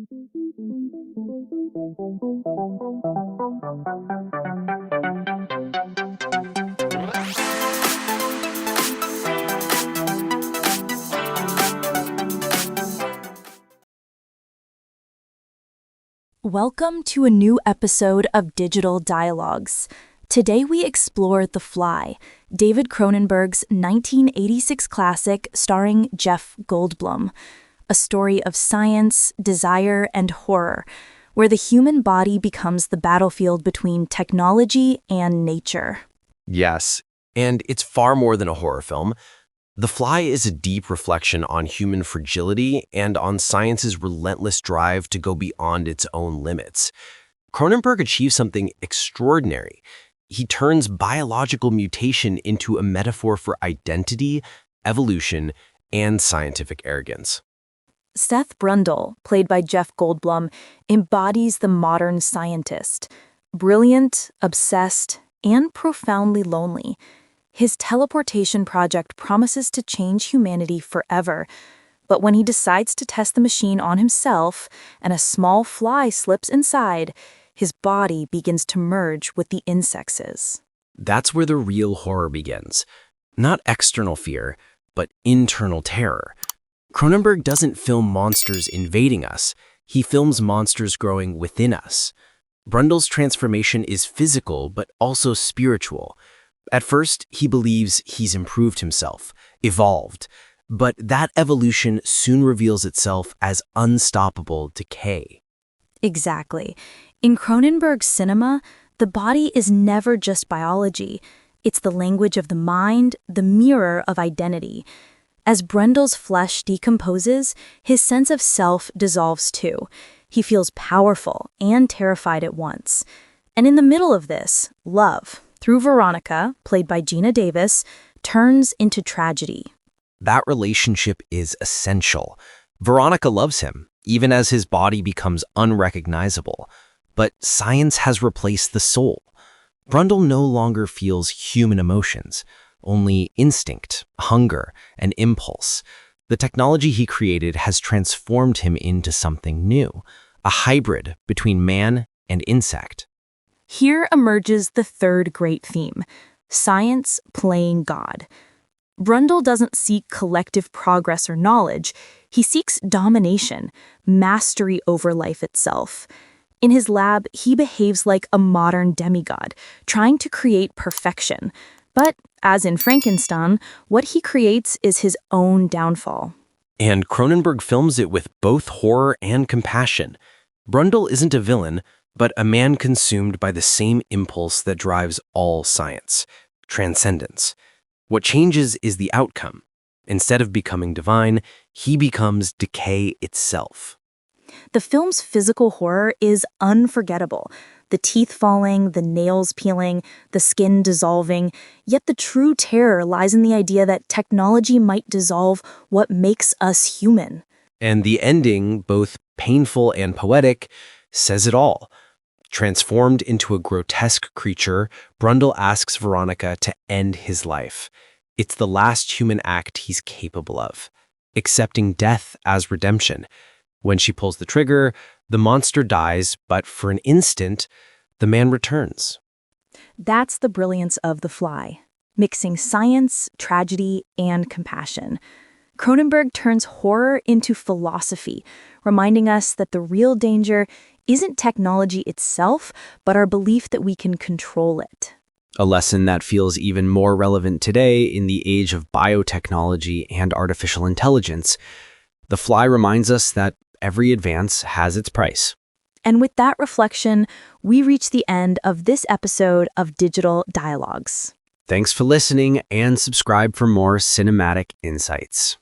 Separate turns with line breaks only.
Welcome to a new episode of Digital Dialogues. Today we explore The Fly, David Cronenberg's 1986 classic starring Jeff Goldblum, a story of science, desire, and horror, where the human body becomes the battlefield between technology and nature.
Yes, and it's far more than a horror film. The Fly is a deep reflection on human fragility and on science's relentless drive to go beyond its own limits. Cronenberg achieves something extraordinary. He turns biological mutation into a metaphor for identity, evolution, and scientific arrogance.
Seth Brundle, played by Jeff Goldblum, embodies the modern scientist. Brilliant, obsessed, and profoundly lonely. His teleportation project promises to change humanity forever, but when he decides to test the machine on himself and a small fly slips inside, his body begins to merge with the insects'.
That's where the real horror begins. Not external fear, but internal terror. Cronenberg doesn't film monsters invading us. He films monsters growing within us. Brundle's transformation is physical, but also spiritual. At first, he believes he's improved himself, evolved, but that evolution soon reveals itself as unstoppable decay.
Exactly. In Cronenberg's cinema, the body is never just biology. It's the language of the mind, the mirror of identity. As Brundle's flesh decomposes, his sense of self dissolves too. He feels powerful and terrified at once. And in the middle of this, love, through Veronica, played by Gina Davis, turns into tragedy.
That relationship is essential. Veronica loves him, even as his body becomes unrecognizable. But science has replaced the soul. Brundle no longer feels human emotions, only instinct, hunger, and impulse. The technology he created has transformed him into something new, a hybrid between man and insect.
Here emerges the third great theme, science playing God. Brundle doesn't seek collective progress or knowledge. He seeks domination, mastery over life itself. In his lab, he behaves like a modern demigod, trying to create perfection. But, as in Frankenstein, what he creates is his own downfall.
And Cronenberg films it with both horror and compassion. Brundle isn't a villain, but a man consumed by the same impulse that drives all science, transcendence. What changes is the outcome. Instead of becoming divine, he becomes decay itself.
The film's physical horror is unforgettable. The teeth falling, the nails peeling, the skin dissolving, yet the true terror lies in the idea that technology might dissolve what makes us human.
And the ending, both painful and poetic, says it all. Transformed into a grotesque creature, Brundle asks Veronica to end his life. It's the last human act he's capable of, accepting death as redemption. When she pulls the trigger, the monster dies, but for an instant, the man returns.
That's the brilliance of The Fly, mixing science, tragedy, and compassion. Cronenberg turns horror into philosophy, reminding us that the real danger isn't technology itself, but our belief that we can control it.
A lesson that feels even more relevant today in the age of biotechnology and artificial intelligence. The Fly reminds us that every advance has its price.
And with that reflection, we reach the end of this episode of Digital Dialogues.
Thanks for listening and subscribe for more cinematic insights.